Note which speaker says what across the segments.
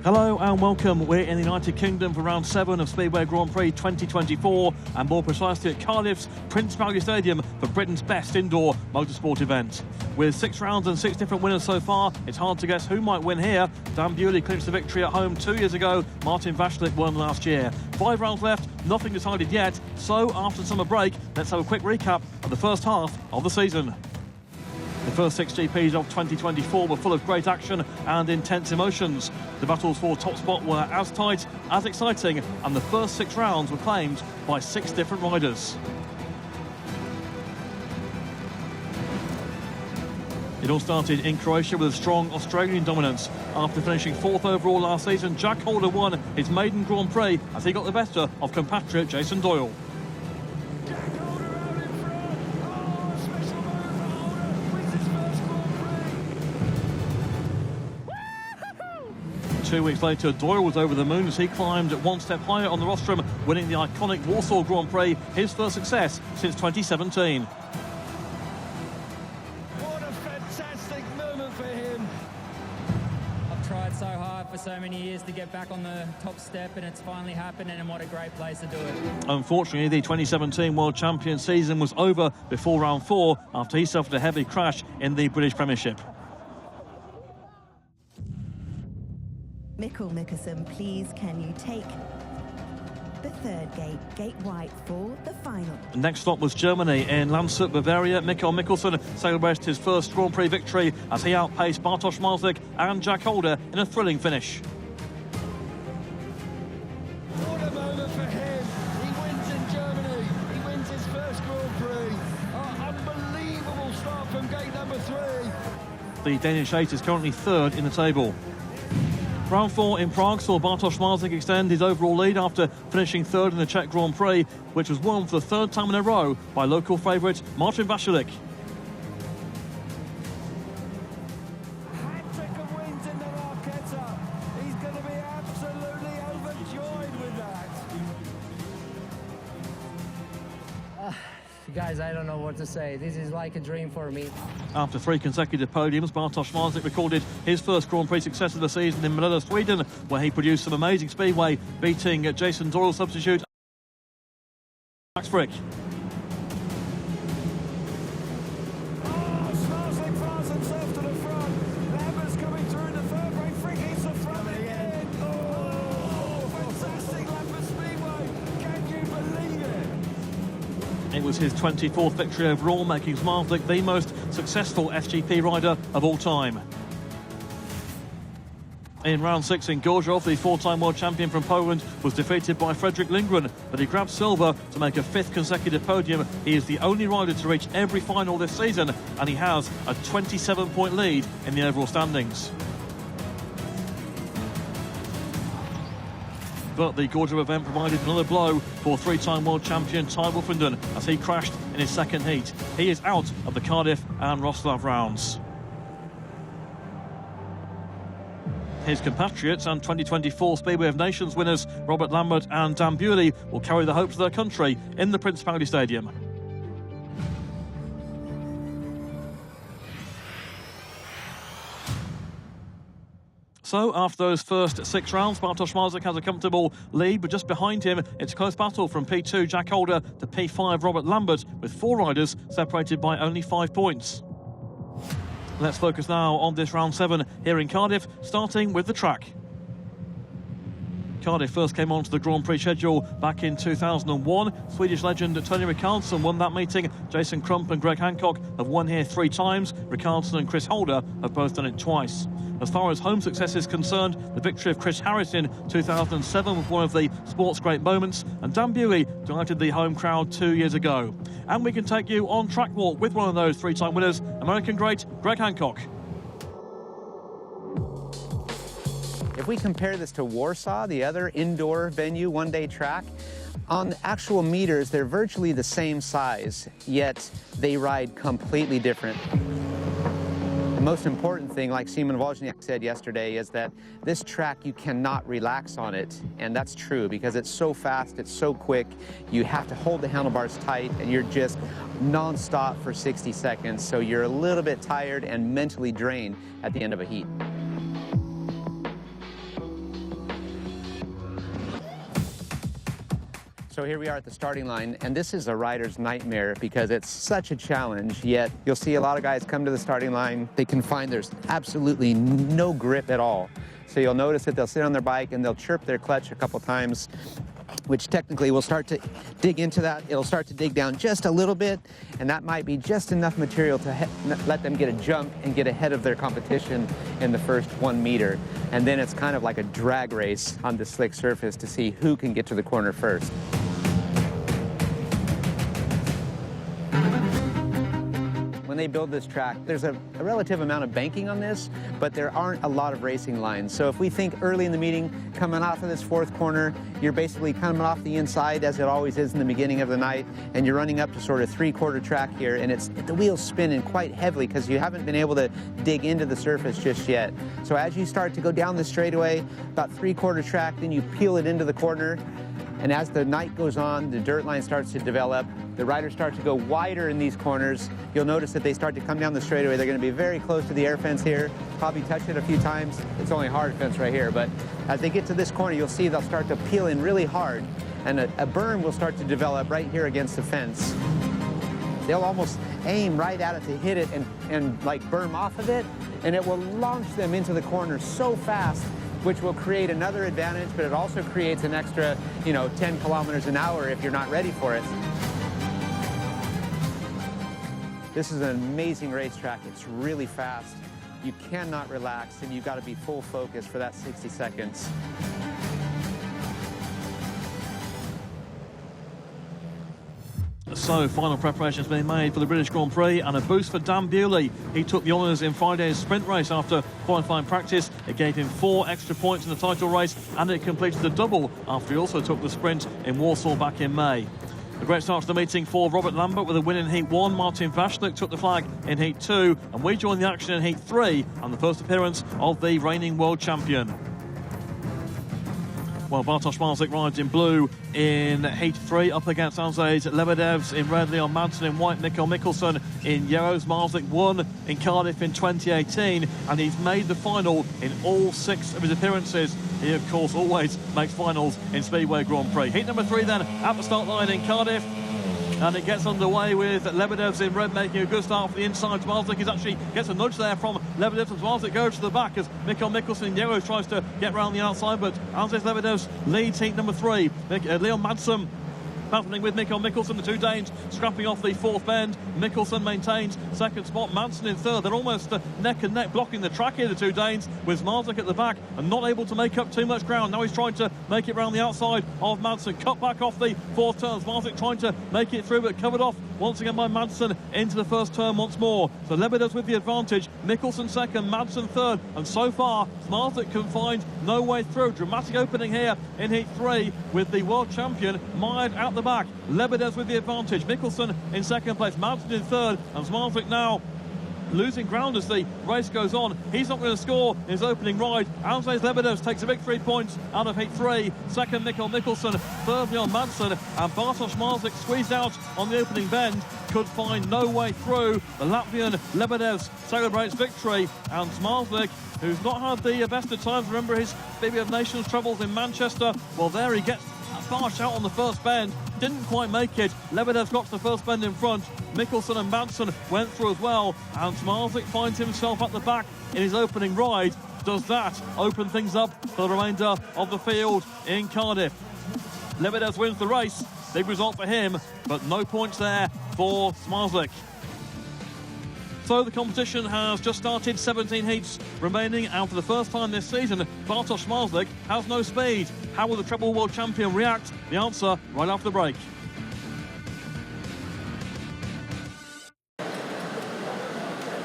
Speaker 1: Hello and welcome. We're in the United Kingdom for round 7 of Speedway Grand Prix 2024 and more precisely at Cardiff's Prix Stadium for Britain's best indoor motorsport event. With 6 rounds and 6 different winners so far, it's hard to guess who might win here. Dan Bewley clinched the victory at home 2 years ago. Martin Vashlik won last year. 5 rounds left, nothing decided yet. So after the summer break, let's have a quick recap of the first half of the season. The first 6 GPs of 2024 were full of great action and intense emotions. The battles for top spot were as tight, as exciting, and the first 6 rounds were claimed by 6 different riders. It all started in Croatia with a strong Australian dominance. After finishing 4th overall last season, Jack Holder won his maiden Grand Prix as he got the better of compatriot Jason Doyle. 2 weeks later, Doyle was over the moon as he climbed 1 step higher on the rostrum, winning the iconic Warsaw Grand Prix, his first success since 2017.
Speaker 2: What a fantastic moment for him.
Speaker 3: I've tried so hard for so many years to get back on the top step, and it's finally happened, and what a great place to do it.
Speaker 1: Unfortunately, the 2017 World Champion season was over before round 4 after he suffered a heavy crash in the British Premiership.
Speaker 4: Mikkel Mikkelsen, please can you take the 3rd gate, gate white, for the final.
Speaker 1: The next stop was Germany. In Landshut, Bavaria, Mikkel Mikkelsen celebrated his first Grand Prix victory as he outpaced Bartosz Marzik and Jack Holder in a thrilling finish.
Speaker 2: What a moment for him. He wins in Germany. He wins his first Grand Prix. Unbelievable start from gate number 3.
Speaker 1: The Danish 8 is currently 3rd in the table. Round 4 in Prague saw Bartosz Marzik extend his overall lead after finishing 3rd in the Czech Grand Prix, which was won for the 3rd time in a row by local favourite Martin Vashlik.
Speaker 2: Hat-trick of wins in the Marquetta. He's going to be absolutely overjoyed with that.
Speaker 5: Guys, I don't know what to say. This is like a dream for me.
Speaker 1: After 3 consecutive podiums, Bartosz Marzik recorded his first Grand Prix success of the season in Manila, Sweden, where he produced some amazing speedway, beating Jason Doyle substitute Max Prix. It was his 24th victory overall, making Marzik the most successful SGP rider of all time. In round 6 in Gorzów, the 4-time world champion from Poland was defeated by Fredrik Lindgren, but he grabbed silver to make a 5th consecutive podium. He is the only rider to reach every final this season, and he has a 27-point lead in the overall standings. But the Gorzów event provided another blow for 3-time world champion Ty Wolfenden as he crashed in his 2nd heat. He is out of the Cardiff and Wrocław rounds. His compatriots and 2024 Speedway of Nations winners Robert Lambert and Dan Bewley will carry the hopes of their country in the Prix Stadium. So, after those first 6 rounds, Bartosz Marzik has a comfortable lead, but just behind him, it's a close battle from P2 Jack Holder to P5 Robert Lambert, with 4 riders separated by only 5 points. Let's focus now on this round 7 here in Cardiff, starting with the track. Cardiff first came onto the Grand Prix schedule back in 2001. Swedish legend Tony Rickardsson won that meeting. Jason Crump and Greg Hancock have won here 3 times. Rickardsson and Chris Holder have both done it twice. As far as home success is concerned, the victory of Chris Harris in 2007 was one of the sport's great moments, and Dan Bewley delighted the home crowd 2 years ago. And we can take you on track walk with one of those 3-time winners, American great Greg Hancock.
Speaker 6: If we compare this to Warsaw, the other indoor venue, one-day track, on actual meters, they're virtually the same size, yet they ride completely different. The most important thing, like Simon Wozniak said yesterday, is that this track, you cannot relax on it. And that's true because it's so fast, it's so quick. You have to hold the handlebars tight and you're just non-stop for 60 seconds. So you're a little bit tired and mentally drained at the end of a heat. So here we are at the starting line, and this is a rider's nightmare because it's such a challenge, yet you'll see a lot of guys come to the starting line. They can find there's absolutely no grip at all. So you'll notice that they'll sit on their bike and they'll chirp their clutch a couple times, which technically will start to dig into that. It'll start to dig down just a little bit, and that might be just enough material to let them get a jump and get ahead of their competition in the first 1 meter. And then it's kind of like a drag race on the slick surface to see who can get to the corner first. When they build this track, there's a relative amount of banking on this, but there aren't a lot of racing lines. So if we think early in the meeting, coming off of this fourth corner, you're basically coming off the inside as it always is in the beginning of the night, and you're running up to sort of three-quarter track here, and the wheel's spinning quite heavily because you haven't been able to dig into the surface just yet. So as you start to go down the straightaway, about three-quarter track, then you peel it into the corner, and as the night goes on, the dirt line starts to develop. The riders start to go wider in these corners. You'll notice that they start to come down the straightaway. They're going to be very close to the air fence here, probably touch it a few times. It's only hard fence right here, but as they get to this corner, you'll see they'll start to peel in really hard, and a berm will start to develop right here against the fence. They'll almost aim right at it to hit it and like berm off of it, and it will launch them into the corner so fast, which will create another advantage, but it also creates an extra, 10 kilometers an hour if you're not ready for it. This is an amazing racetrack. It's really fast. You cannot relax, and you've got to be full focus for that 60 seconds.
Speaker 1: So, final preparations being made for the British Grand Prix, and a boost for Dan Bewley. He took the honours in Friday's sprint race after qualifying practice. It gave him 4 extra points in the title race, and it completed the double after he also took the sprint in Warsaw back in May. A great start to the meeting for Robert Lambert with a win in Heat 1. Martin Vashlik took the flag in Heat 2, and we joined the action in Heat 3 and the first appearance of the reigning world champion. Well, Bartosz Marzik rides in blue in Heat 3 up against Andrzej Lebedevs in red, Leon Madsen in white, Mikkel Mikkelsen in yellows. Marzik won in Cardiff in 2018, and he's made the final in all 6 of his appearances. He, of course, always makes finals in Speedway Grand Prix. Heat number 3 then at the start line in Cardiff. And it gets underway with Lebedevs in red making a good start for the inside. Marzik actually gets a nudge there from Lebedevs, and Marzik goes to the back as Mikkel Mikkelsen in yellow tries to get round the outside, but Andrzej Lebedevs leads Heat number 3. Leon Madsen battling with Mikkel Mikkelsen, the two Danes scrapping off the fourth bend. Mikkelsen maintains second spot, Madsen in third. They're almost neck and neck blocking the track here, the two Danes, with Marzik at the back and not able to make up too much ground. Now he's trying to make it round the outside of Madsen, cut back off the fourth turns. Marzik trying to make it through, but covered off once again by Madsen into the first turn once more. So Lebedevs with the advantage, Mikkelsen second, Madsen third, and so far Marzik can find no way through. Dramatic opening here in Heat 3 with the world champion mired out the back. Lebedevs with the advantage, Mikkelsen in second place, Madsen in third, and Marzik now losing ground as the race goes on. He's not going to score in his opening ride. Andrzej Lebedevs takes a big 3 points out of Heat 3. Second, Mikkel Mikkelsen. Third, Leon Madsen. And Bartosz Marzik squeezed out on the opening bend. Could find no way through. The Latvian Lebedevs celebrates victory. And Marzik, who's not had the best of times, remember his Baby of Nations troubles in Manchester, well, there he gets fast out on the first bend, didn't quite make it. Lebedevs got to the first bend in front. Mikkelsen and Madsen went through as well, and Marzik finds himself at the back in his opening ride. Does that open things up for the remainder of the field in Cardiff? Lebedevs wins the race, big result for him, but no points there for Marzik. So the competition has just started, 17 heats remaining, and for the first time this season, Bartosz Marzik has no speed. How will the treble world champion react? The answer right after the break.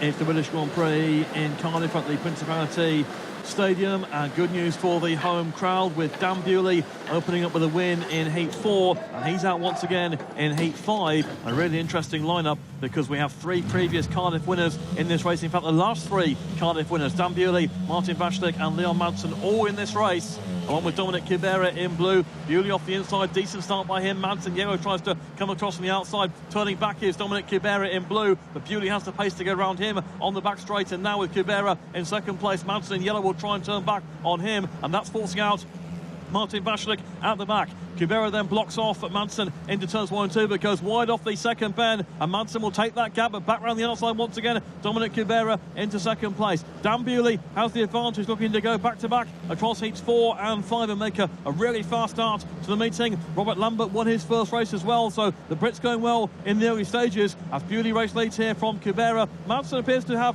Speaker 1: It's the British Grand Prix in Cardiff at the Principality Stadium, and good news for the home crowd with Dan Bewley opening up with a win in Heat 4, and he's out once again in Heat 5. A really interesting lineup because we have 3 previous Cardiff winners in this race. In fact, the last 3 Cardiff winners, Dan Bewley, Martin Vashlik and Leon Madsen, all in this race, along with Dominic Kubera in blue. Bewley off the inside, decent start by him. Madsen yellow tries to come across from the outside. Turning back is Dominic Kubera in blue, but Bewley has the pace to go around him on the back straight, and now with Kubera in second place, Madsen in yellow will try and turn back on him, and that's forcing out Martin Vashlik at the back. Kubera then blocks off Madsen into turns 1 and 2, but goes wide off the second bend, and Madsen will take that gap, but back round the outside once again. Dominic Kubera into second place. Dan Bewley has the advantage, looking to go back-to-back across heats 4 and 5 and make a really fast start to the meeting. Robert Lambert won his first race as well, so the Brits going well in the early stages as Bewley race leads here from Kubera. Madsen appears to have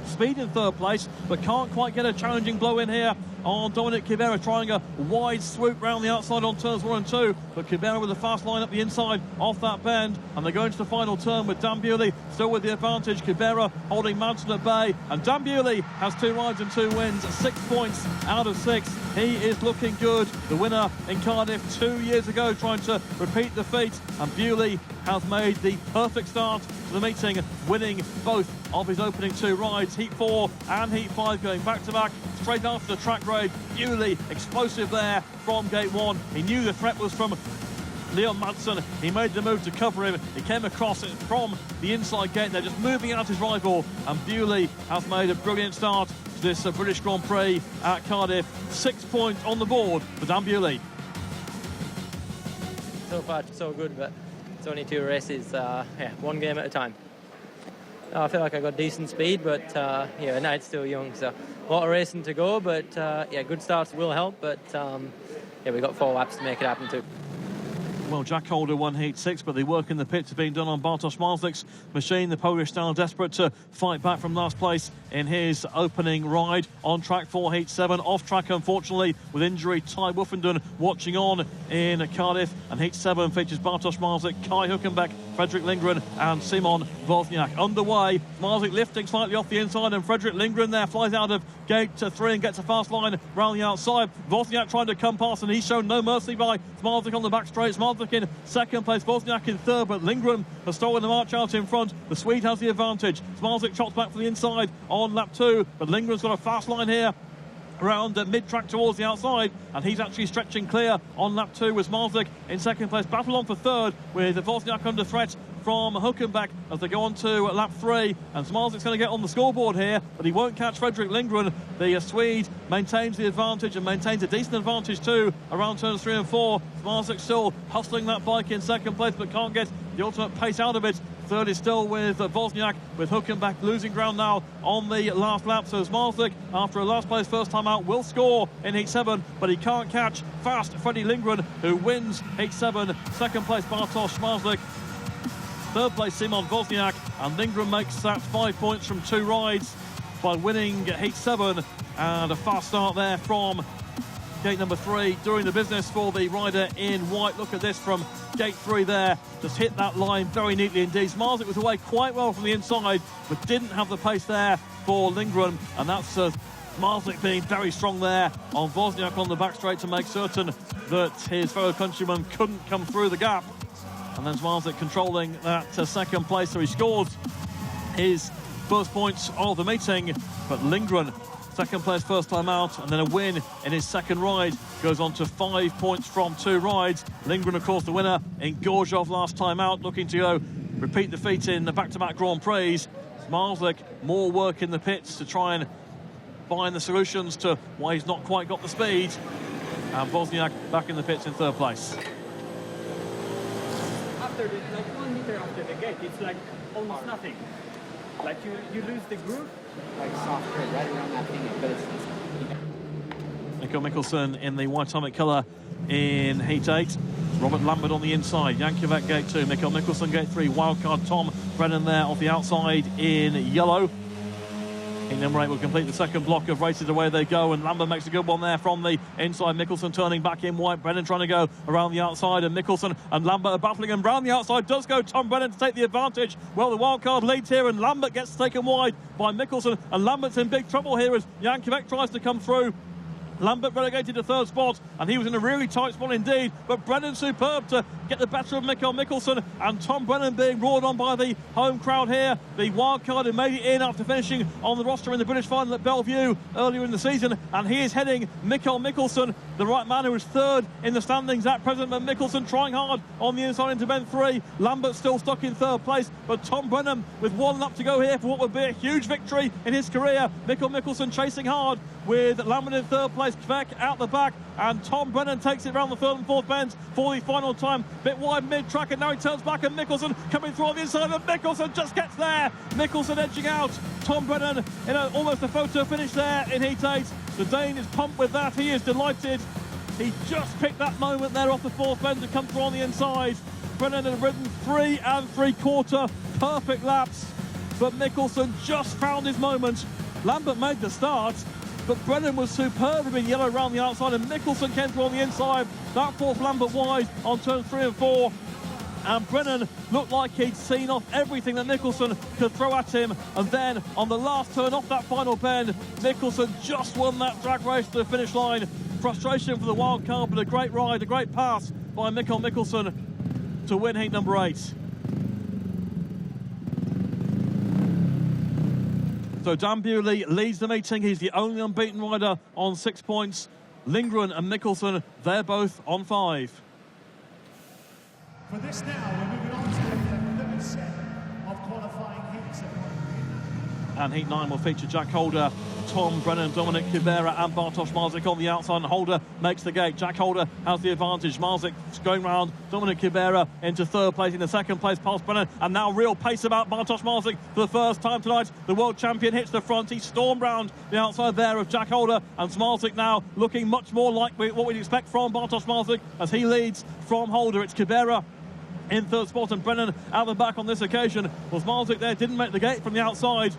Speaker 1: speed in third place, but can't quite get a challenging blow in here on Dominic Kubera, trying a wide swoop round the outside on turns 1 and 2, but Kubera with a fast line up the inside off that bend, and they go into the final turn with Dan Bewley still with the advantage. Kubera holding Madsen at bay, and Dan Bewley has 2 rides and 2 wins, 6 points out of 6. He is looking good. The winner in Cardiff 2 years ago, trying to repeat the feat, and Bewley has made the perfect start to the meeting, winning both of his opening 2 rides, heat 4 and heat 5, going back-to-back straight after the track grade. Bewley explosive there from gate 1. He knew the threat was from Leon Madsen. He made the move to cover him. He came across it from the inside gate. They're just moving out his rival, and Bewley has made a brilliant start to this British Grand Prix at Cardiff. 6 points on the board for Dan Bewley.
Speaker 7: So far so good, but it's only 2 races, one game at a time. I feel like I got decent speed, but night's still young, so a lot of racing to go, but good starts will help, but we've got 4 laps to make it happen too.
Speaker 1: Well, Jack Holder won heat 6, but the work in the pits is being done on Bartosz Marzlik's machine. The Polish star desperate to fight back from last place in his opening ride. On track for heat 7, off track unfortunately with injury. Ty Woofenden watching on in Cardiff, and heat 7 features Bartosz Marzlik, Kai Hülkenberg, Fredrik Lindgren and Simon Wozniak. Underway, Marzlik lifting slightly off the inside, and Fredrik Lindgren there flies out of gate 3 and gets a fast line round the outside. Wozniak trying to come past, and he's shown no mercy by Marzlik on the back straight. Marzlik in second place, Wozniak in third, but Lindgren has stolen the march out in front. The Swede has the advantage. Marzlik chops back from the inside on lap 2, but Lindgren's got a fast line here around mid-track towards the outside, and he's actually stretching clear on lap 2 with Marzlik in second place. Battle on for third with Wozniak under threat from Hülkenberg as they go on to lap 3, and Marzlik's going to get on the scoreboard here, but he won't catch Fredrik Lindgren. The Swede maintains the advantage and maintains a decent advantage too around turns 3 and 4. Marzlik still hustling that bike in second place, but can't get the ultimate pace out of it. Third is still with Wozniak, with Hülkenberg losing ground now on the last lap. So Marzlik, after a last place first time out, will score in heat 7, but he can't catch fast Freddie Lindgren, who wins heat 7. Second place Bartosz Marzlik, third place Simon Wozniak, and Lindgren makes that 5 points from 2 rides by winning heat 7, and a fast start there from gate number 3, doing the business for the rider in white. Look at this from gate 3 there, just hit that line very neatly indeed. Marzlik was away quite well from the inside, but didn't have the pace there for Lindgren, and that's Marzlik being very strong there on Wozniak on the back straight to make certain that his fellow countryman couldn't come through the gap. And then Marzlik controlling that second place, so he scores his first points of the meeting, but Lindgren second place first time out, and then a win in his second ride, goes on to 5 points from 2 rides. Lindgren, of course, the winner in Gorzhov last time out, looking to go repeat the feat in the back-to-back Grand Prix. Marzlik, more work in the pits to try and find the solutions to why he's not quite got the speed, and Wozniak back in the pits in third place.
Speaker 8: After the, 1 meter after the gate, it's like almost nothing. Like you lose the groove.
Speaker 9: Like soft grid right around that thing, but it's
Speaker 1: Nico Mikkelsen in the white helmet colour in heat 8. Robert Lambert on the inside. Jankovic gate 2. Mikko Mikkelsen gate 3. Wildcard Tom Brennan there off the outside in yellow. Heat number 8 will complete the second block of races. Away they go, and Lambert makes a good one there from the inside. Mikkelsen turning back in white. Brennan trying to go around the outside, and Mikkelsen and Lambert are battling, and round the outside does go Tom Brennan to take the advantage. Well, the wildcard leads here, and Lambert gets taken wide by Mikkelsen, and Lambert's in big trouble here as Jankovic tries to come through. Lambert relegated to third spot, and he was in a really tight spot indeed, but Brennan superb to get the better of Mikko Mikkelsen, and Tom Brennan being roared on by the home crowd here. The wild card who made it in after finishing on the roster in the British final at Bellevue earlier in the season, and he is heading Mikko Mikkelsen the right man who is third in the standings at present, but Mickelson trying hard on the inside into bend 3. Lambert still stuck in third place, but Tom Brennan with 1 lap to go here for what would be a huge victory in his career. Mickelson chasing hard with Lambert in third place, Kvek out the back, and Tom Brennan takes it around the third and fourth bends for the final time. Bit wide mid-track, and now he turns back, and Mickelson coming through on the inside, and Mickelson just gets there. Mickelson edging out Tom Brennan in almost a photo finish there in Heat 8. The Dane is pumped with that. He is delighted. He just picked that moment there off the fourth bend to come through on the inside. Brennan had ridden 3 3/4 perfect laps, but Mickelson just found his moment. Lambert made the start, but Brennan was superb in yellow around the outside, and Mickelson came through on the inside. That fourth Lambert wide on turns 3 and 4. And Brennan looked like he'd seen off everything that Mickelson could throw at him. And then on the last turn off that final bend, Mickelson just won that drag race to the finish line. Frustration for the wild card, but a great ride, a great pass by Mickelson to win heat number 8. So Dan Bewley leads the meeting. He's the only unbeaten rider on 6 points. Lindgren and Mickelson, they're both on 5.
Speaker 10: For this now, we're moving on to the third set of qualifying heats.
Speaker 1: And Heat 9 will feature Jack Holder, Tom Brennan, Dominic Kubera and Bartosz Marzik on the outside, and Holder makes the gate. Jack Holder has the advantage. Marzik going round Dominic Kubera into third place, in the second place past Brennan, and now real pace about Bartosz Marzik for the first time tonight. The world champion hits the front. He stormed round the outside there of Jack Holder, and Marzik now looking much more like what we'd expect from Bartosz Marzik as he leads from Holder. It's Kubera in third spot, and Brennan out the back on this occasion. Was Marzik there, didn't make the gate from the outside,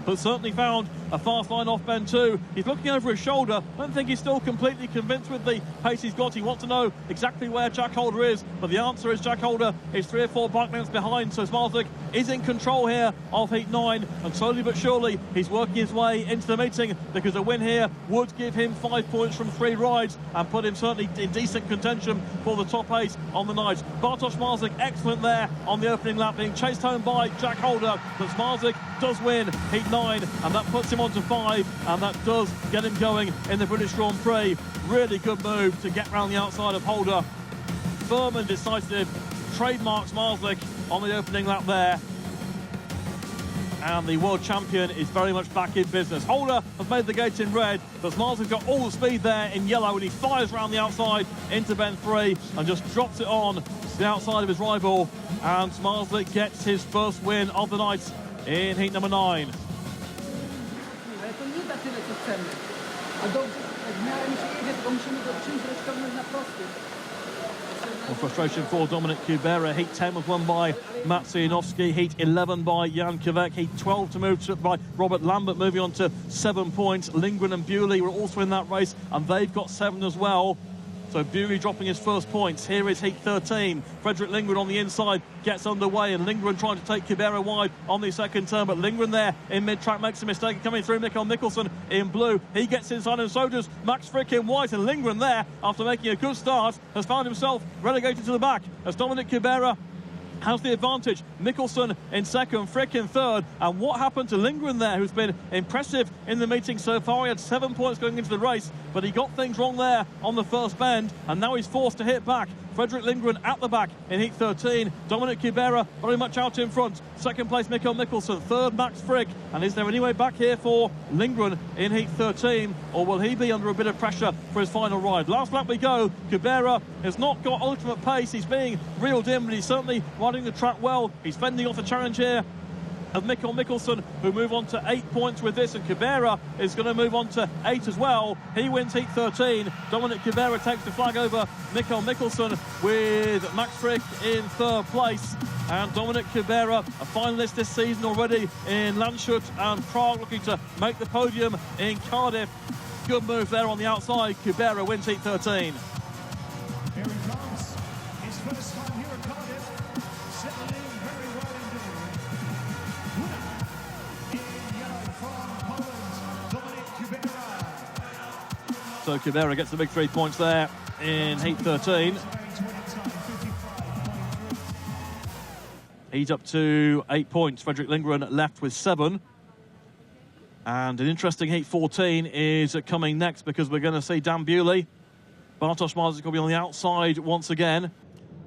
Speaker 1: but certainly found a fast line off bend 2. He's looking over his shoulder. I don't think he's still completely convinced with the pace he's got. He wants to know exactly where Jack Holder is, but the answer is Jack Holder is 3 or 4 bike lengths behind, so Marzik is in control here of Heat 9, and slowly but surely he's working his way into the meeting, because a win here would give him 5 points from 3 rides and put him certainly in decent contention for the top 8 on the night. Bartosz Marzik excellent there on the opening lap, being chased home by Jack Holder, but Marzik does win Heat 9, and that puts him on to 5, and that does get him going in the British Grand Prix. Really good move to get round the outside of Holder. Firm and decisive, trademarks Marzik on the opening lap there. And the world champion is very much back in business. Holder has made the gate in red, but Marzik got all the speed there in yellow, and he fires round the outside into bend 3 and just drops it on the outside of his rival, and Marzik gets his first win of the night in heat number 9. More frustration for Dominic Kubera. Heat 10 was won by Matt Sianowski. Heat 11 by Jan Kvek. Heat 12 to move by Robert Lambert, moving on to 7 points. Lindgren and Bewley were also in that race, and they've got 7 as well. So Bewley dropping his first points. Here is Heat 13. Frederick Lindgren on the inside gets underway, and Lindgren trying to take Kubera wide on the second turn, but Lindgren there in mid-track makes a mistake. Coming through, Mickelson in blue. He gets inside, and so does Max Frick in white, and Lindgren there, after making a good start, has found himself relegated to the back as Dominic Kubera has the advantage. Mickelson in second, Frick in third. And what happened to Lindgren there, who's been impressive in the meeting so far? He had 7 points going into the race, but he got things wrong there on the first bend, and now he's forced to hit back. Frederick Lindgren at the back in Heat 13. Dominic Kubera very much out in front. Second place, Mickelson. Third, Max Frick. And is there any way back here for Lindgren in Heat 13? Or will he be under a bit of pressure for his final ride? Last lap we go. Kubera has not got ultimate pace. He's being reeled in, but he's certainly riding the track well. He's fending off the challenge here of Mickelson, who move on to 8 points with this, and Kubera is going to move on to 8 as well. He wins Heat 13. Dominic Kubera takes the flag over Mickelson, with Max Frick in third place. And Dominic Kubera, a finalist this season already in Landshut and Prague, looking to make the podium in Cardiff. Good move there on the outside. Kubera wins Heat 13.
Speaker 10: Here he comes. His first time here at Cardiff. Settling very well indeed. Winner in yellow from Poland, Dominic Kubera.
Speaker 1: So Kubera gets the big 3 points there in Heat 13. He's up to 8 points. Frederick Lindgren left with 7. And an interesting Heat 14 is coming next, because we're going to see Dan Bewley Bartosz Marzyk will be on the outside once again.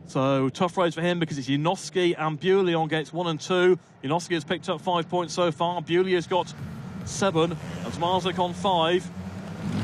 Speaker 1: So tough race for him because it's Janowski and Bewley on gates 1 and 2. Janowski has picked up 5 points so far. Bewley has got 7 and Marzyk on 5.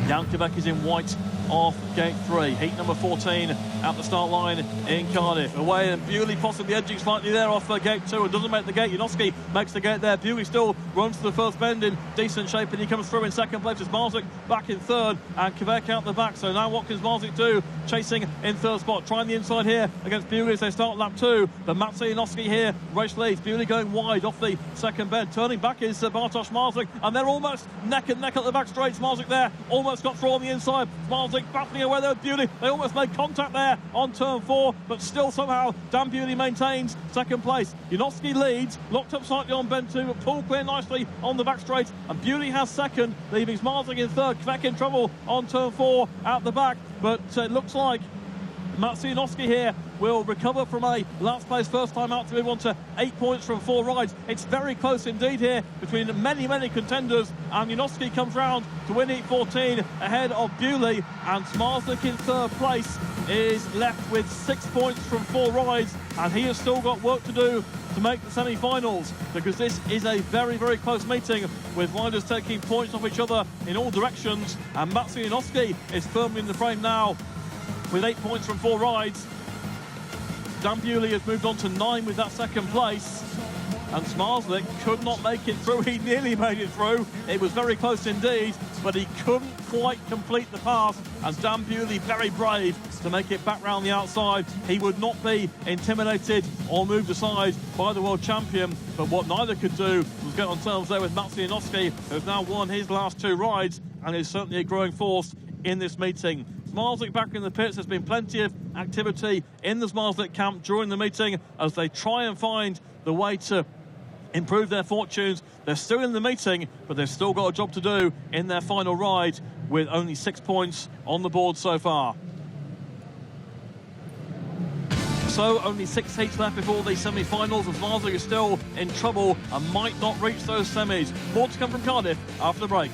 Speaker 1: Jan Quebec is in white off gate 3. Heat number 14 at the start line in Cardiff. Away, and Bewley possibly edging slightly there off gate 2 and doesn't make the gate. Janowski makes the gate there. Bewley still runs to the first bend in decent shape, and he comes through in second place. It's Marzyk back in third and Quebec out the back. So now what can Marzyk do? Chasing in third spot, trying the inside here against Bewley as they start lap 2. But Maciej Janowski here race leads. Bewley going wide off the second bend. Turning back is Bartosz Marzyk, and they're almost neck and neck at the back straights. Marzyk there almost got through on the inside. Marzyk battling away there with Bewley. They almost made contact there on turn 4, but still somehow Dan Bewley maintains second place. Janowski leads, locked up slightly on bend 2, but pulled clear nicely on the back straight, and Bewley has second, leaving Marzyk in third. Quebec in trouble on turn 4 out the back, but it looks like Maciej Janowski here will recover from a last place first time out to move on to 8 points from 4 rides. It's very close indeed here between many contenders, and Janowski comes round to win Heat 14 ahead of Bewley, and Marzyk in third place is left with 6 points from 4 rides, and he has still got work to do to make the semi-finals, because this is a very close meeting with riders taking points off each other in all directions, and Maciej Janowski is firmly in the frame now with 8 points from 4 rides. Dan Bewley has moved on to 9 with that second place, and Marzyk could not make it through. He nearly made it through. It was very close indeed, but he couldn't quite complete the pass, and Dan Bewley very brave to make it back round the outside. He would not be intimidated or moved aside by the world champion, but what neither could do was get on terms there with Maciej Janowski, who's now won his last 2 rides and is certainly a growing force in this meeting. Marzyk back in the pits. There's been plenty of activity in the Marzyk camp during the meeting as they try and find the way to improve their fortunes. They're still in the meeting, but they've still got a job to do in their final ride with only 6 points on the board so far. So only 6 heats left before the semi-finals, as Marzyk is still in trouble and might not reach those semis. More to come from Cardiff after the break.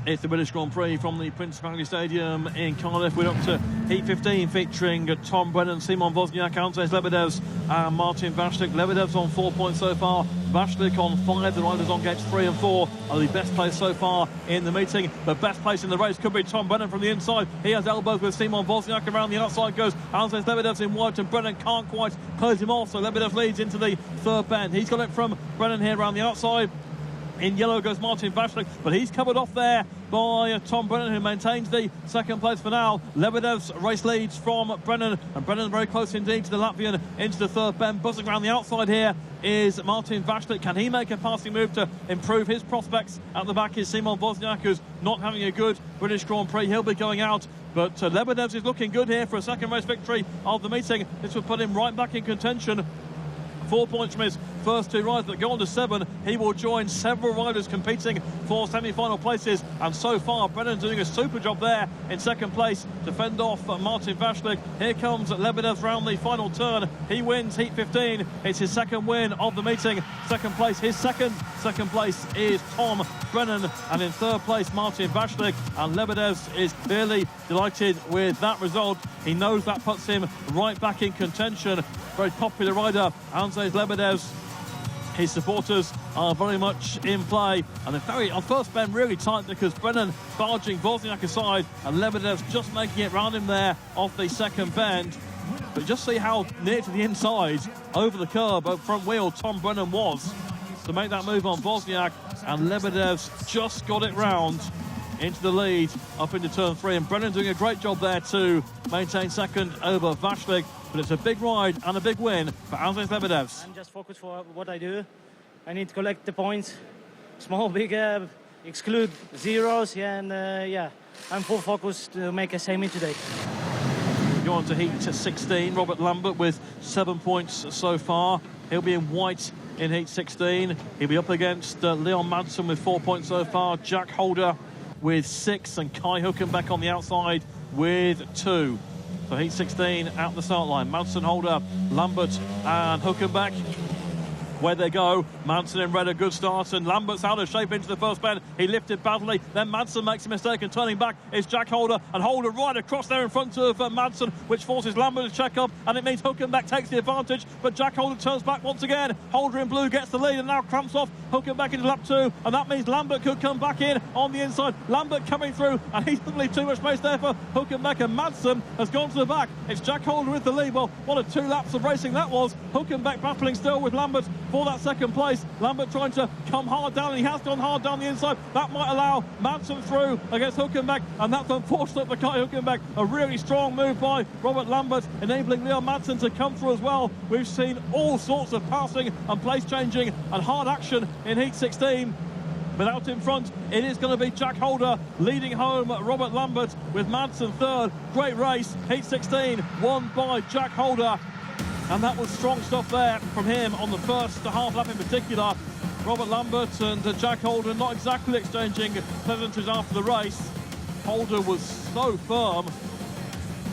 Speaker 1: It's the British Grand Prix from the Principality Stadium in Cardiff. We're up to Heat 15 featuring Tom Brennan, Simon Wozniak, Andrzej Lebedevs and Martin Vashlik. Lebedevs on 4 points so far, Vashlik on 5. The riders on gates 3 and 4 are the best place so far in the meeting. The best place in the race could be Tom Brennan from the inside. He has elbows with Simon Wozniak. Around the outside goes Andrzej Lebedevs in white, and Brennan can't quite close him off, so Lebedevs leads into the third bend. He's got it from Brennan here around the outside. In yellow goes Martin Vashlik, but he's covered off there by Tom Brennan, who maintains the second place for now. Lebedev's race leads from Brennan, and Brennan very close indeed to the Latvian into the third bend. Buzzing around the outside here is Martin Vashlik. Can he make a passing move to improve his prospects? At the back is Simon Wozniak, who's not having a good British Grand Prix. He'll be going out, but Lebedevs is looking good here for a second race victory of the meeting. This would put him right back in contention. 4 points from his first 2 rides, but go on to 7. He will join several riders competing for semi-final places, and so far Brennan doing a super job there in second place to fend off Martin Vashlik. Here comes Lebedevs round the final turn. He wins Heat 15. It's his second win of the meeting. Second place, his second place is Tom Brennan, and in third place Martin Vashlik, and Lebedevs is clearly delighted with that result. He knows that puts him right back in contention. Very popular rider, Andrzej Lebedevs. His supporters are very much in play, and they're on first bend really tight because Brennan barging Wozniak aside, and Lebedevs just making it round him there off the second bend. But just see how near to the inside, over the curb, over front wheel, Tom Brennan was to make that move on Wozniak, and Lebedevs just got it round into the lead up into turn 3, and Brennan doing a great job there to maintain second over Vashlik. But it's a big ride and a big win for Andrzej Lebedevs.
Speaker 11: I'm just focused for what I do. I need to collect the points, small, big, exclude zeros, and I'm full focus to make a semi today.
Speaker 1: Go on to Heat 16. Robert Lambert with 7 points so far. He'll be in white in Heat 16. He'll be up against Leon Madsen with 4 points so far. Jack Holder with 6, and Kai Hülkenberg on the outside with 2. So Heat 16 at the start line. Madsen, Holder, Lambert and Hülkenberg. where they go. Manson in red, a good start, and Lambert's out of shape into the first bend. He lifted badly, then Manson makes a mistake, and turning back is Jack Holder, and Holder right across there in front of Manson, which forces Lambert to check up, and it means Hülkenberg takes the advantage, but Jack Holder turns back once again. Holder in blue gets the lead and now cramps off Hülkenberg into lap 2, and that means Lambert could come back in on the inside. Lambert coming through, and he doesn't leave too much space there for Hülkenberg, and Manson has gone to the back. It's Jack Holder with the lead. Well, what a 2 laps of racing that was. Hülkenberg battling still with Lambert for that second place. Lambert trying to come hard down, and he has gone hard down the inside. That might allow Manson through against Hülkenberg, and that's unfortunate for Kai Hülkenberg. A really strong move by Robert Lambert, enabling Leon Manson to come through as well. We've seen all sorts of passing and place changing and hard action in Heat 16. But out in front, it is going to be Jack Holder leading home Robert Lambert with Manson third. Great race, Heat 16, won by Jack Holder. And that was strong stuff there from him on the first half lap in particular. Robert Lambert and Jack Holder not exactly exchanging pleasantries after the race. Holder was so firm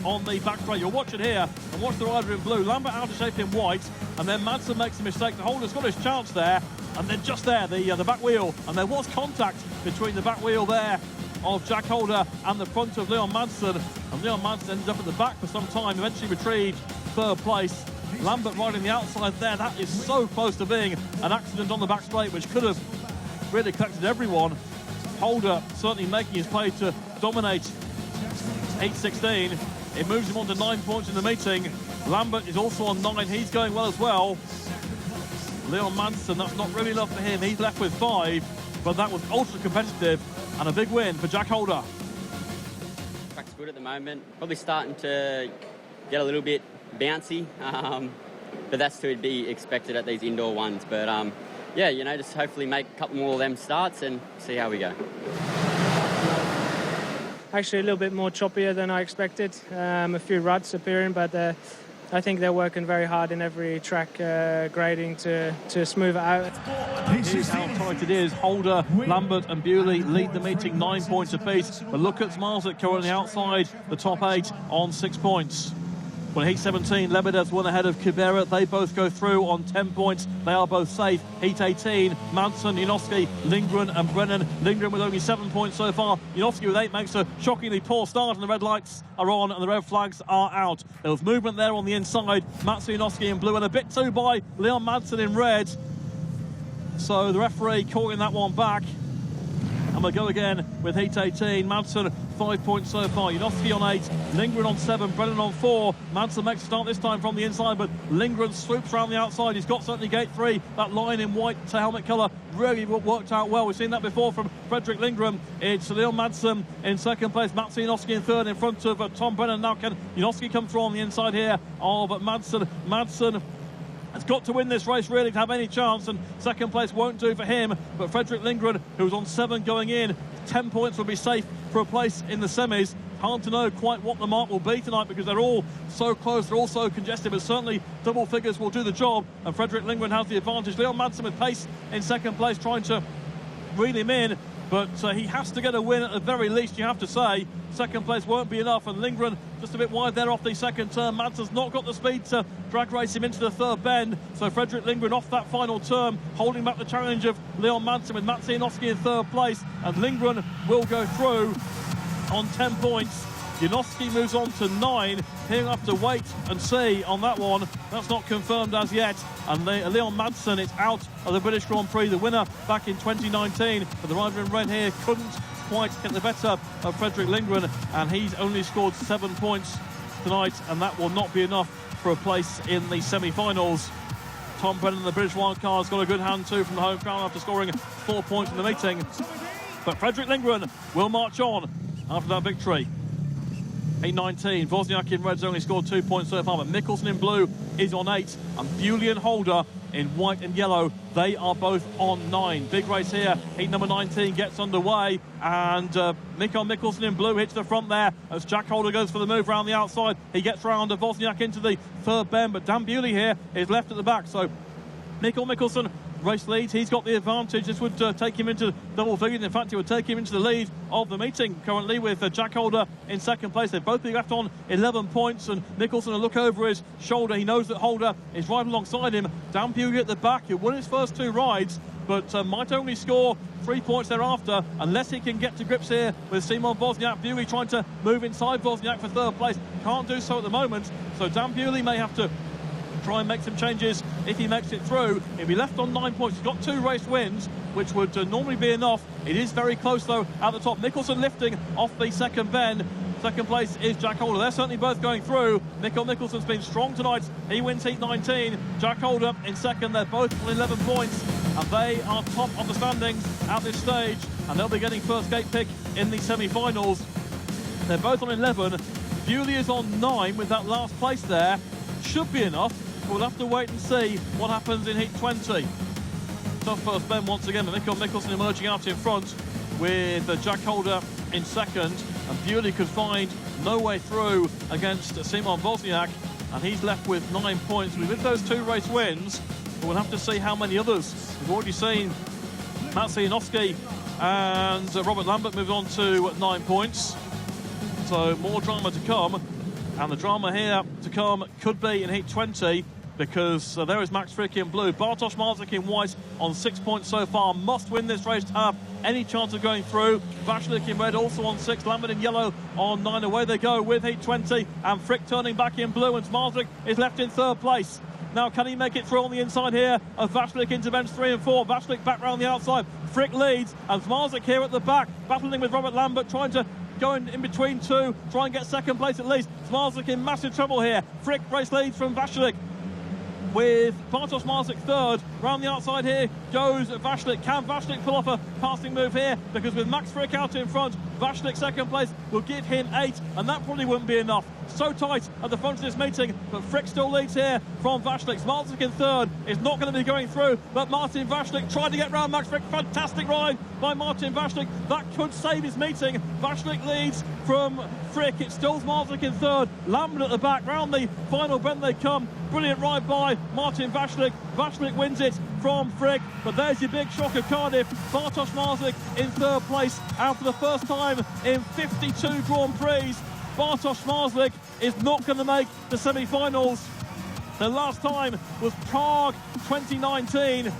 Speaker 1: on the back straight. You'll watch it here and watch the rider in blue. Lambert out of shape in white, and then Manson makes a mistake. The Holder's got his chance there, and then just there, the back wheel, and there was contact between the back wheel there of Jack Holder and the front of Leon Manson, and Leon Manson ended up at the back for some time, eventually retrieved third place. Lambert riding the outside there. That is so close to being an accident on the back straight, which could have really collected everyone. Holder certainly making his play to dominate 8-16. It moves him on to 9 points in the meeting. Lambert is also on 9. He's going well as well. Leon Manson, that's not really enough for him. He's left with 5, but that was ultra competitive and a big win for Jack Holder.
Speaker 12: Track's good at the moment. Probably starting to get a little bit bouncy, but that's to be expected at these indoor ones. But yeah, you know, just hopefully make a couple more of them starts and see how we go.
Speaker 13: Actually a little bit more choppier than I expected. A few ruts appearing, but I think they're working very hard in every track grading to smooth it out.
Speaker 1: Here's how tight it is. Holder, Lambert and Bewley lead the meeting 9 points apiece, but look at Smarzek currently outside the top 8 on 6 points. Well, Heat 17, Lebedev's one ahead of Kibera. They both go through on 10 points. They are both safe. Heat 18, Manson, Janowski, Lindgren and Brennan. Lindgren with only 7 points so far. Janowski with 8 makes a shockingly poor start, and the red lights are on and the red flags are out. There was movement there on the inside. Mats Janowski in blue and a bit too by Leon Manson in red. So the referee calling that one back. And we'll go again with Heat 18. Manson 5 points so far. Janowski on 8, Lindgren on 7, Brennan on 4. Manson makes a start this time from the inside, but Lindgren swoops around the outside. He's got certainly gate 3. That line in white to helmet colour really worked out well. We've seen that before from Frederick Lindgren. It's Leon Manson in second place, Mats Janowski in third in front of Tom Brennan. Now can Janowski come through on the inside here of Manson. Manson has got to win this race really to have any chance, and second place won't do for him. But Frederick Lindgren, who's on 7 going in, 10 points will be safe for a place in the semis. Hard to know quite what the mark will be tonight because they're all so close, they're all so congested, but certainly double figures will do the job, and Frederick Lindgren has the advantage. Leon Manson with pace in second place, trying to reel him in, but he has to get a win at the very least, you have to say. Second place won't be enough, and Lindgren just a bit wide there off the second turn. Manson's not got the speed to drag race him into the third bend, so Frederick Lindgren off that final turn, holding back the challenge of Leon Manson with Mats Janowski in third place, and Lindgren will go through on 10 points. Janowski moves on to 9. He'll have to wait and see on that one. That's not confirmed as yet. And Leon Manson is out of the British Grand Prix, the winner back in 2019. But the rider in red here couldn't quite get the better of Frederick Lindgren, and he's only scored 7 points tonight, and that will not be enough for a place in the semi-finals. Tom Brennan, the British wildcard, has got a good hand too from the home crowd after scoring 4 points in the meeting. But Frederick Lindgren will march on after that victory. 8-19, Wozniak in red's only scored 2 points so far, but Mickelson in blue is on 8, and Bewley and Holder in white and yellow, they are both on 9. Big race here. Heat number 19 gets underway, and Mikko Mickelson in blue hits the front there as Jack Holder goes for the move around the outside. He gets round Wozniak into the third bend, but Dan Bewley here is left at the back, so Mikko Mickelson race leads. He's got the advantage. This would take him into double figures. In fact, it would take him into the lead of the meeting currently with Jack Holder in second place. They've both been left on 11 points, and Nicholson, a look over his shoulder. He knows that Holder is right alongside him. Dan Bewley at the back, who won his first 2 rides, but might only score 3 points thereafter unless he can get to grips here with Simon Wozniak. Bewley trying to move inside Wozniak for third place. Can't do so at the moment, so Dan Bewley may have to try and make some changes if he makes it through. He'll be left on 9 points. He's got 2 race wins, which would normally be enough. It is very close though at the top. Nicholson lifting off the second bend. Second place is Jack Holder. They're certainly both going through. Nicholson's been strong tonight. He wins heat 19. Jack Holder in second. They're both on 11 points, and they are top of the standings at this stage, and they'll be getting first gate pick in the semi-finals. They're both on 11. Bewley is on 9 with that last place there. Should be enough. We'll have to wait and see what happens in heat 20. Tough first bend once again, but Nicholson emerging out in front with Jack Holder in second, and Bewley could find no way through against Simon Wozniak, and he's left with 9 points. With those 2 race wins, we'll have to see how many others. We've already seen Matt Sijanowski and Robert Lambert move on to 9 points, so more drama to come, and the drama here to come could be in heat 20, because there is Max Frick in blue. Bartosz Marzik in white on 6 points so far. Must win this race to have any chance of going through. Vashlik in red also on 6. Lambert in yellow on 9. Away they go with heat 20. And Frick turning back in blue. And Marzik is left in third place. Now, can he make it through on the inside here of Vashlik into bends 3 and 4? Vashlik back round the outside. Frick leads. And Marzik here at the back, battling with Robert Lambert, trying to go in between 2, try and get second place at least. Marzik in massive trouble here. Frick race leads from Vashlik, with Bartosz Marzik third. Round the outside here goes Vashlik. Can Vashlik pull off a passing move here? Because with Max Frick out in front, Vashlik second place will give him 8, and that probably wouldn't be enough. So tight at the front of this meeting, but Frick still leads here from Vashlik. Marzik in third is not going to be going through, but Martin Vashlik tried to get round Max Frick. Fantastic ride by Martin Vashlik. That could save his meeting. Vashlik leads from Frick. It's still Marzik in third. Lambert at the back. Round the final bend they come. Brilliant ride by Martin Vashlik. Vashlik wins it from Frick, but there's your big shock of Cardiff. Bartosz Marzik in third place, and for the first time in 52 Grand Prix, Bartosz Marzik is not going to make the semi-finals. The last time was Prague 2019,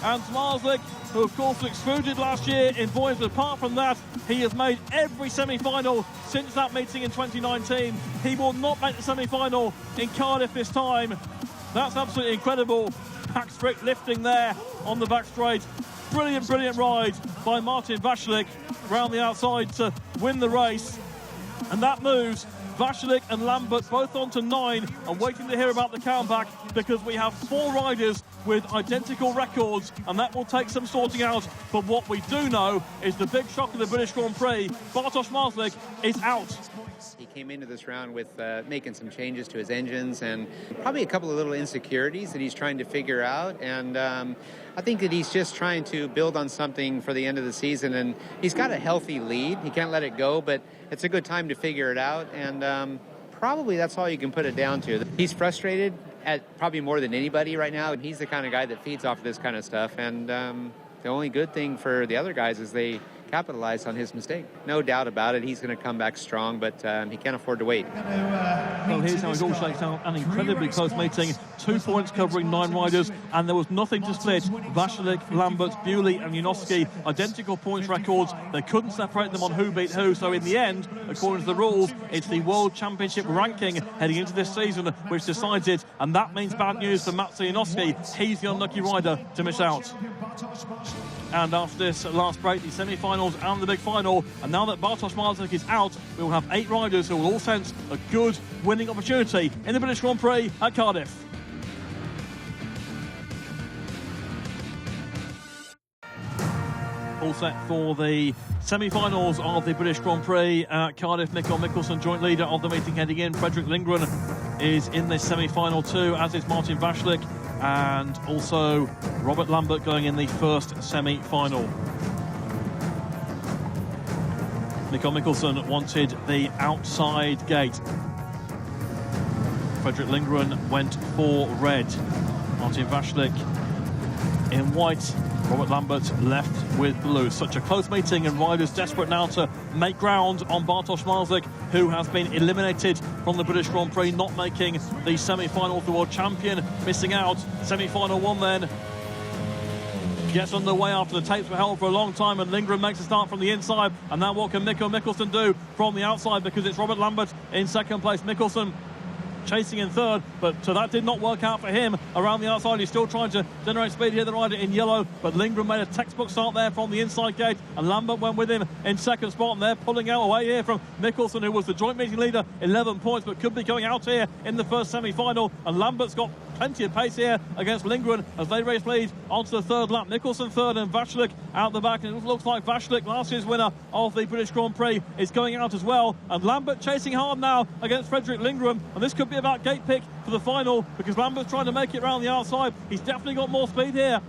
Speaker 1: and Marzik, who of course was excluded last year in boys, but apart from that, he has made every semi-final since that meeting in 2019. He will not make the semi-final in Cardiff this time. That's absolutely incredible. Max Frick lifting there on the back straight. Brilliant, brilliant ride by Martin Vashlik round the outside to win the race. And that moves Vashlik and Lambert both on to 9, and waiting to hear about the comeback, because we have 4 riders with identical records, and that will take some sorting out. But what we do know is the big shock of the British Grand Prix. Bartosz Marzik is out.
Speaker 6: He came into this round with making some changes to his engines and probably a couple of little insecurities that he's trying to figure out. And I think that he's just trying to build on something for the end of the season. And he's got a healthy lead. He can't let it go, but it's a good time to figure it out. And probably that's all you can put it down to. He's frustrated at probably more than anybody right now. And he's the kind of guy that feeds off this kind of stuff. And the only good thing for the other guys is they capitalize on his mistake. No doubt about it, he's going to come back strong, but he can't afford to wait.
Speaker 1: Well, here's how it all shakes out. An incredibly close meeting. 2 points covering 9 riders, and there was nothing to split. Vashlik, Lambert, Bewley and Janowski, identical points records. They couldn't separate them on who beat who, so in the end, according to the rules, it's the World Championship ranking heading into this season which decides it, and that means bad news for Matt Janowski. He's the unlucky rider to miss out. And after this last break, the semi-finals and the big final, and now that Bartosz Marzik is out, we will have 8 riders who will all sense a good winning opportunity in the British Grand Prix at Cardiff. All set for the semi-finals of the British Grand Prix at Cardiff. Mikkel Mikkelsen, joint leader of the meeting, heading in. Fredrik Lindgren is in this semi-final too, as is Martin Vashlik, and also Robert Lambert going in the first semi-final. Mikkel Mikkelsen wanted the outside gate. Fredrik Lindgren went for red. Martin Vashlik in white, Robert Lambert left with blue. Such a close meeting, and riders desperate now to make ground on Bartosz Marzik, who has been eliminated from the British Grand Prix, not making the semi-final. The world champion missing out. Semi-final one then gets underway after the tapes were held for a long time, and Lindgren makes a start from the inside. And now what can Mikko Mikkelsen do from the outside, because it's Robert Lambert in second place. Mikkelsen chasing in third, but that did not work out for him around the outside. He's still trying to generate speed here, the rider in yellow, but Lindgren made a textbook start there from the inside gate, and Lambert went with him in second spot, and they're pulling out away here from Mikkelsen, who was the joint meeting leader, 11 points, but could be going out here in the first semi-final. And Lambert's got plenty of pace here against Lindgren as they race lead onto the third lap. Mikkelsen third and Vaclik out the back, and it looks like Vaclik, last year's winner of the British Grand Prix, is going out as well. And Lambert chasing hard now against Fredrik Lindgren, and this could be about gate pick for the final, because Lambert's trying to make it around the outside. He's definitely got more speed here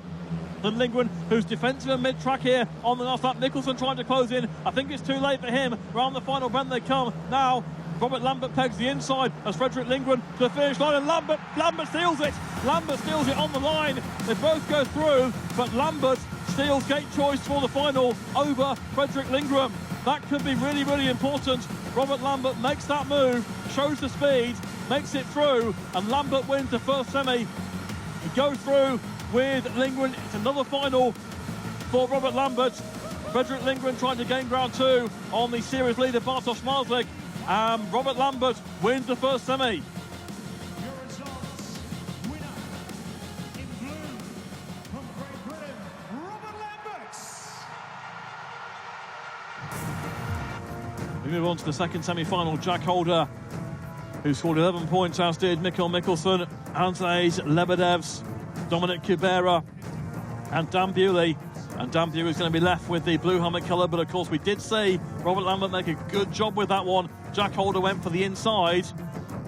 Speaker 1: than Lindgren, who's defensive and mid-track here on the last lap. Mikkelsen trying to close in. I think it's too late for him. Around the final bend they come now. Robert Lambert pegs the inside as Fredrik Lindgren to the finish line, and Lambert steals it. Lambert steals it on the line. They both go through, but Lambert steals gate choice for the final over Fredrik Lindgren. That could be really, really important. Robert Lambert makes that move, shows the speed, makes it through, and Lambert wins the first semi. He goes through with Lindgren. It's another final for Robert Lambert. Fredrik Lindgren trying to gain ground two on the series leader Bartosz Marzik. Robert Lambert wins the first semi.
Speaker 10: Your results, winner in blue from Great Britain, Robert Lambert.
Speaker 1: We move on to the second semi-final. Jack Holder, who scored 11 points, as did Mikko Mikkelsen, Andrzej Lebedevs, Dominic Kubera and Dan Bewley. And Dan Bewley is going to be left with the blue helmet colour, but of course we did see Robert Lambert make a good job with that one. Jack Holder went for the inside,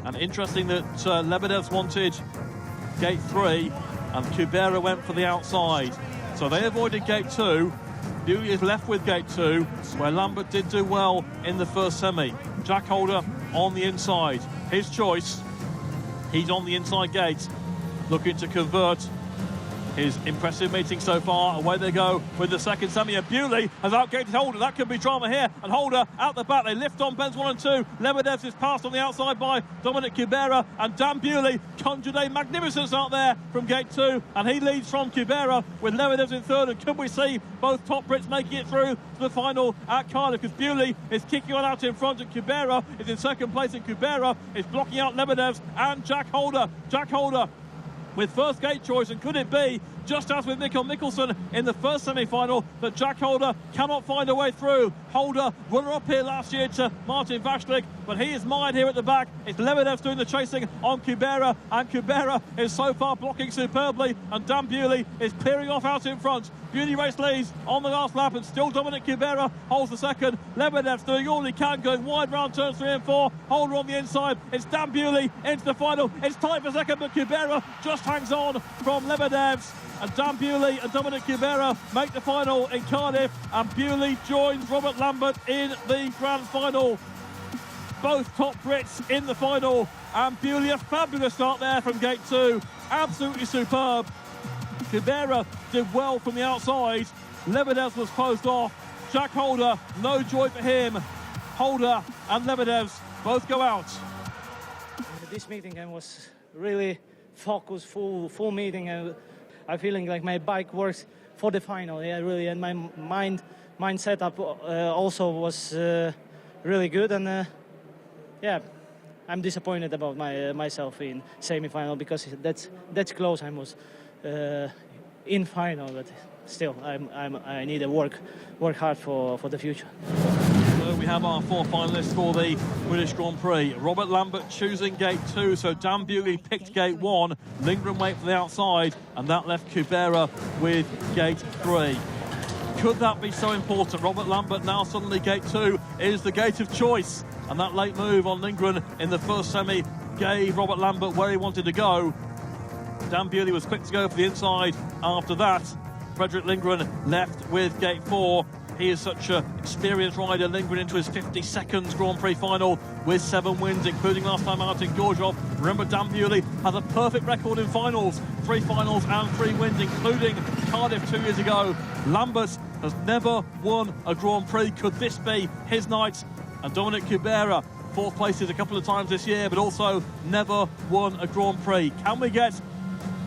Speaker 1: and interesting that Lebedevs wanted gate 3 and Kubera went for the outside. So they avoided gate 2. Bewley is left with gate 2, where Lambert did do well in the first semi. Jack Holder on the inside. His choice. He's on the inside gate, looking to convert his impressive meeting so far. Away they go with the second semi, and Bewley has outgated Holder. That could be drama here, and Holder out the back. They lift on bends 1 and 2. Lebedevs is passed on the outside by Dominic Kubera, and Dan Bewley conjured a magnificent start there from gate 2, and he leads from Kubera with Lebedevs in third. And could we see both top Brits making it through to the final at Cardiff, because Bewley is kicking on out in front, and Kubera is in second place, and Kubera is blocking out Lebedevs and Jack Holder. Jack Holder with first gate choice, and could it be, just as with Mikko Mikkelsen in the first semi-final, that Jack Holder cannot find a way through? Holder, runner-up here last year to Martin Vaclik, but he is mired here at the back. It's Lebedevs doing the chasing on Kubera, and Kubera is so far blocking superbly, and Dan Bewley is clearing off out in front. Bewley race leads on the last lap, and still Dominic Kubera holds the second. Lebedevs doing all he can, going wide round turns 3 and 4. Holder on the inside. It's Dan Bewley into the final. It's tight for second, but Kubera just hangs on from Lebedevs. And Dan Bewley and Dominic Kubera make the final in Cardiff, and Bewley joins Robert Lambert in the grand final. Both top Brits in the final, and Bewley, a fabulous start there from gate 2. Absolutely superb. Kubera did well from the outside. Lebedevs was closed off. Jack Holder, no joy for him. Holder and Lebedevs both go out.
Speaker 11: This meeting was really focused, full meeting. I'm feeling like my bike works for the final, yeah, really, and my mind setup also was really good, and yeah, I'm disappointed about myself in semi-final, because that's close. I was in final, but still, I need to work hard for the future.
Speaker 1: So we have our 4 finalists for the British Grand Prix. Robert Lambert choosing gate 2, so Dan Bewley picked gate 1. Lindgren wait for the outside, and that left Kubera with gate 3. Could that be so important? Robert Lambert now suddenly gate 2 is the gate of choice, and that late move on Lindgren in the first semi gave Robert Lambert where he wanted to go. Dan Bewley was quick to go for the inside after that. Fredrik Lindgren left with gate 4. He is such an experienced rider. Lindgren into his 52nd Grand Prix final with 7 wins, including last time out in Gorjov. Remember, Dan Bewley has a perfect record in finals. 3 finals and 3 wins, including Cardiff 2 years ago. Lambert has never won a Grand Prix. Could this be his night? And Dominic Kubera, 4th places a couple of times this year, but also never won a Grand Prix. Can we get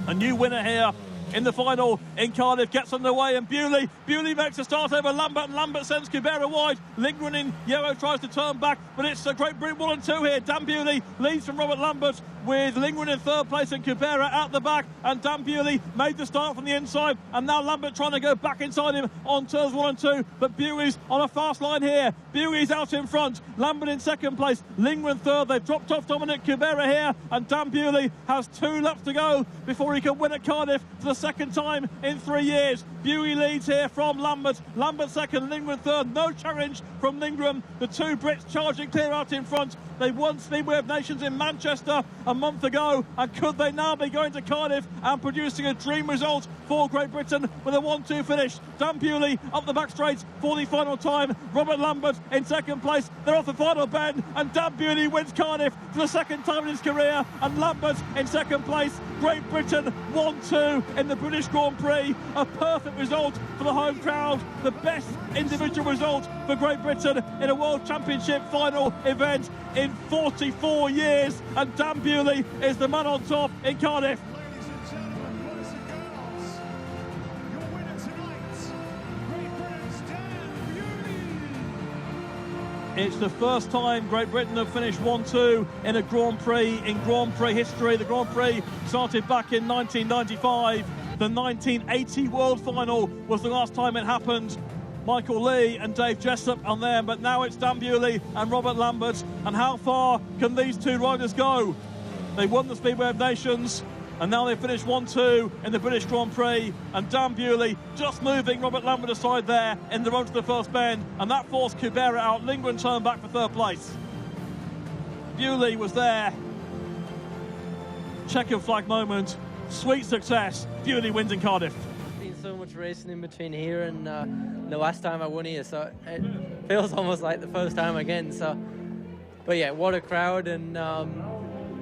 Speaker 1: a new winner here in the final in Cardiff? Gets underway, and Bewley makes a start over Lambert, and Lambert sends Kubera wide. Lindgren in yellow tries to turn back, but it's a Great Britain 1 and 2 here. Dan Bewley leads from Robert Lambert, with Lindgren in 3rd place and Kubera at the back, and Dan Bewley made the start from the inside, and now Lambert trying to go back inside him on turns 1 and 2, but Bewley's on a fast line here. Bewley's out in front, Lambert in 2nd place, Lindgren 3rd. They've dropped off Dominic Kubera here, and Dan Bewley has 2 laps to go before he can win at Cardiff for the 2nd time in 3 years. Bewley leads here from Lambert 2nd, Lindgren 3rd. No challenge from Lindgren. The 2 Brits charging clear out in front. They won Speedway of Nations in Manchester a month ago, and could they now be going to Cardiff and producing a dream result for Great Britain with a 1-2 finish? Dan Bewley up the back straight for the final time. Robert Lambert in 2nd place. They're off the final bend, and Dan Bewley wins Cardiff for the 2nd time in his career, and Lambert in 2nd place. Great Britain 1-2 in the British Grand Prix. A perfect result for the home crowd. The best individual result for Great Britain in a World Championship final event in 44 years, and Dan Bewley is the man on top in Cardiff.
Speaker 10: Ladies and gentlemen, boys and girls, your winner tonight, Great Britain's Dan Bewley.
Speaker 1: It's the first time Great Britain have finished 1-2 in a Grand Prix in Grand Prix history. The Grand Prix started back in 1995. The 1980 World Final was the last time it happened. Michael Lee and Dave Jessup on there, but now it's Dan Bewley and Robert Lambert. And how far can these 2 riders go? They won the Speedway of Nations, and now they finished 1-2 in the British Grand Prix, and Dan Bewley just moving Robert Lambert aside there in the run to the first bend, and that forced Kubera out. Lindgren turned back for 3rd place. Bewley was there. Checkered flag moment. Sweet success. Bewley wins in Cardiff.
Speaker 7: Been so much racing in between here and the last time I won here, so it feels almost like the first time again. So, but yeah, what a crowd! And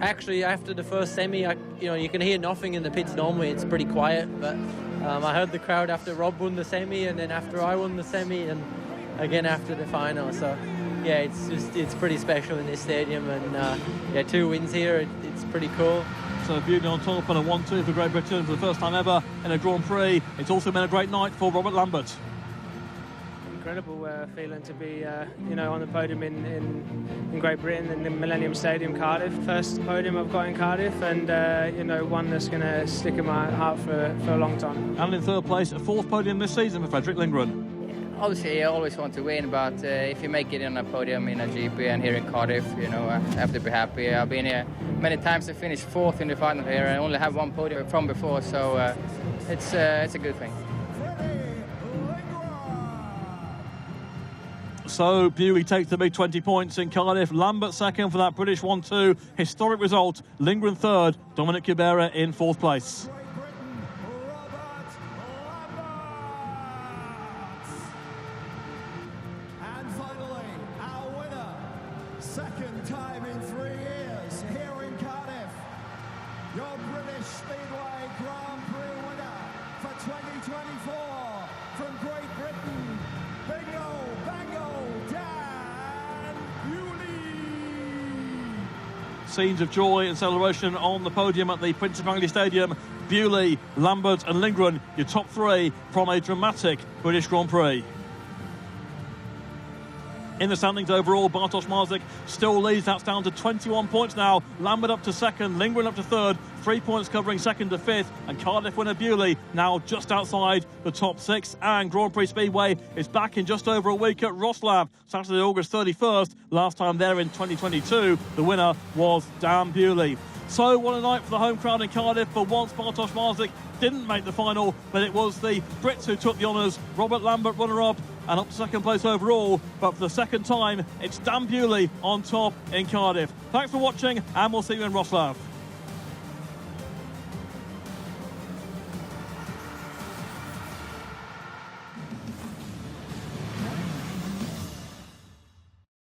Speaker 7: actually, after the first semi, you can hear nothing in the pits. Normally, it's pretty quiet, but I heard the crowd after Rob won the semi, and then after I won the semi, and again after the final. So, yeah, it's pretty special in this stadium, and yeah, 2 wins here. It's pretty cool.
Speaker 1: So Bewley on top and a 1-2 for Great Britain for the first time ever in a Grand Prix. It's also been a great night for Robert Lambert.
Speaker 13: Incredible feeling to be on the podium in Great Britain in the Millennium Stadium, Cardiff. First podium I've got in Cardiff, and one that's going to stick in my heart for a long time.
Speaker 1: And in 3rd place, a 4th podium this season for Fredrik Lindgren.
Speaker 14: Obviously, I always want to win, but if you make it on a podium in a GP and here in Cardiff, I have to be happy. I've been here many times to finish 4th in the final here. I only have 1 podium from before, so it's a good thing.
Speaker 1: So Bewley takes the big 20 points in Cardiff. Lambert 2nd for that British 1-2 historic result. Lindgren 3rd. Dominic Kubera in 4th place.
Speaker 2: Second time in 3 years here in Cardiff, your British Speedway Grand Prix winner for 2024 from Great Britain, Bingo Bango Dan Bewley.
Speaker 1: Scenes of joy and celebration on the podium at the Prince of Wales Stadium. Bewley, Lambert and Lindgren, your top 3 from a dramatic British Grand Prix. In the standings overall, Bartosz Marzik still leads. That's down to 21 points now. Lambert up to 2nd, Lindgren up to 3rd. 3 points covering 2nd to 5th. And Cardiff winner Bewley now just outside the top 6. And Grand Prix Speedway is back in just over a week at Wrocław, Saturday, August 31st. Last time there in 2022, the winner was Dan Bewley. So what a night for the home crowd in Cardiff. For once, Bartosz Marzik didn't make the final, but it was the Brits who took the honours. Robert Lambert runner-up and up to 2nd place overall. But for the 2nd time, it's Dan Bewley on top in Cardiff. Thanks for watching, and we'll see you in Wrocław.